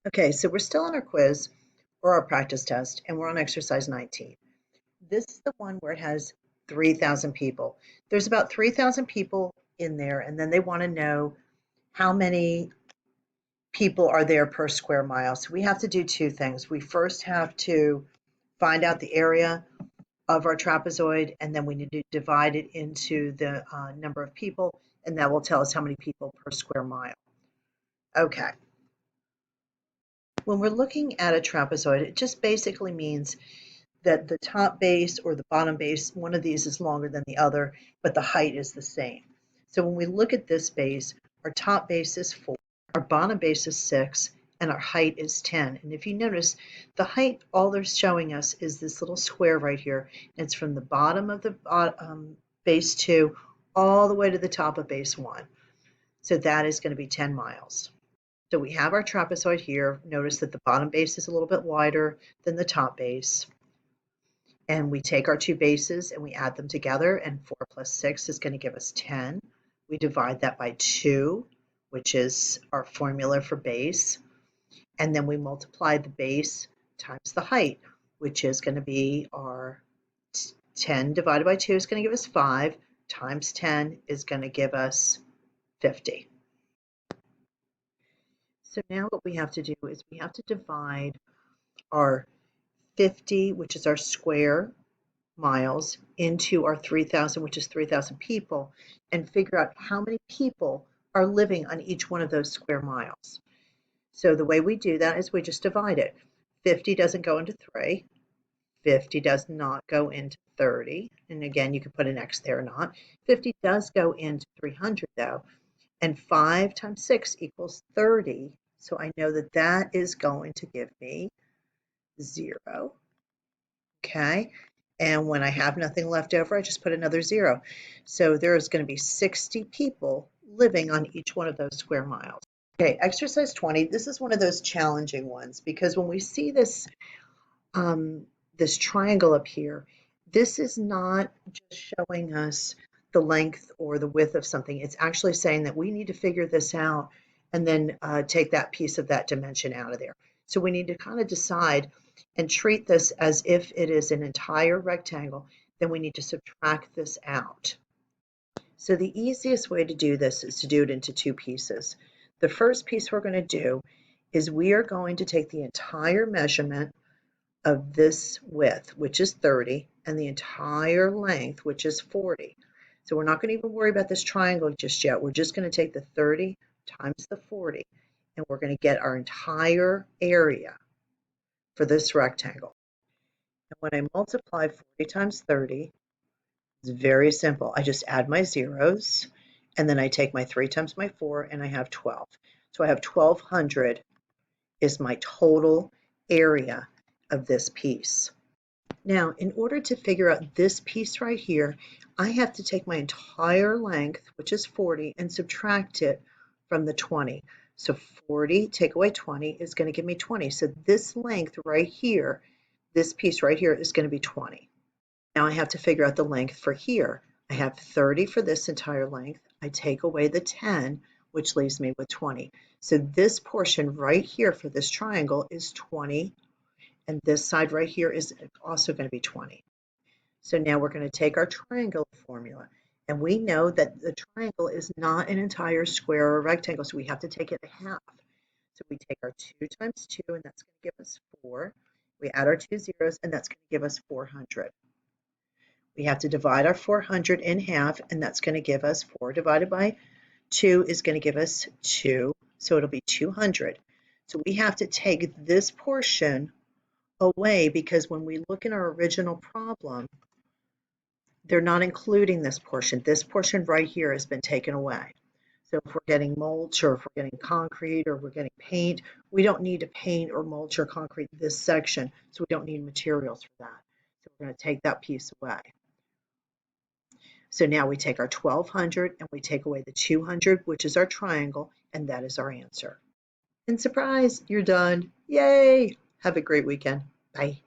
Okay, so we're still on our quiz or our practice test, and we're on exercise 19. This is the one where it has 3,000 people. There's about 3,000 people in there, and then they want to know how many people are there per square mile. So we have to do two things. We first have to find out the area of our trapezoid, and then we need to divide it into the number of people, and that will tell us how many people per square mile. Okay. When we're looking at a trapezoid, it just basically means that the top base or the bottom base, one of these is longer than the other, but the height is the same. So when we look at this base, our top base is 4, our bottom base is 6, and our height is 10. And if you notice, the height, all they're showing us is this little square right here. It's from the bottom of the base 2 all the way to the top of base 1. So that is going to be 10 miles. So we have our trapezoid here. Notice that the bottom base is a little bit wider than the top base. And we take our two bases and we add them together, and 4 plus 6 is going to give us 10. We divide that by 2, which is our formula for base. And then we multiply the base times the height, which is going to be our 10 divided by 2 is going to give us 5, times 10 is going to give us 50. So now what we have to do is we have to divide our 50, which is our square miles, into our 3,000, which is 3,000 people, and figure out how many people are living on each one of those square miles. So the way we do that is we just divide it. 50 doesn't go into 3. 50 does not go into 30. And again, you can put an X there or not. 50 does go into 300 though. And 5 times 6 equals 30. So I know that that is going to give me 0. Okay. And when I have nothing left over, I just put another 0. So there's going to be 60 people living on each one of those square miles. Okay, exercise 20. This is one of those challenging ones because when we see this, this triangle up here, this is not just showing us the length or the width of something. It's actually saying that we need to figure this out and then take that piece of that dimension out of there. So we need to kind of decide and treat this as if it is an entire rectangle. Then we need to subtract this out. So the easiest way to do this is to do it into two pieces. The first piece we're going to do is we are going to take the entire measurement of this width, which is 30, and the entire length, which is 40. So we're not going to even worry about this triangle just yet. We're just going to take the 30 times the 40, and we're going to get our entire area for this rectangle. And when I multiply 40 times 30, it's very simple. I just add my zeros, and then I take my 3 times my 4, and I have 12. So I have 1,200 is my total area of this piece. Now, in order to figure out this piece right here, I have to take my entire length, which is 40, and subtract it from the 20. So 40 take away 20 is going to give me 20. So this length right here, this piece right here is going to be 20. Now I have to figure out the length for here. I have 30 for this entire length. I take away the 10, which leaves me with 20. So this portion right here for this triangle is 20, and this side right here is also going to be 20. So now we're going to take our triangle formula, and we know that the triangle is not an entire square or rectangle, so we have to take it a half. So we take our 2 times 2, and that's going to give us 4. We add our 2 zeros, and that's going to give us 400. We have to divide our 400 in half, and that's going to give us 4 divided by 2 is going to give us 2, so it'll be 200. So we have to take this portion away because when we look in our original problem, they're not including this portion. This portion right here has been taken away. So if we're getting mulch or if we're getting concrete or we're getting paint, we don't need to paint or mulch or concrete this section, so we don't need materials for that. So we're going to take that piece away. So now we take our 1,200 and we take away the 200, which is our triangle, and that is our answer. And surprise, you're done. Yay! Have a great weekend. Bye.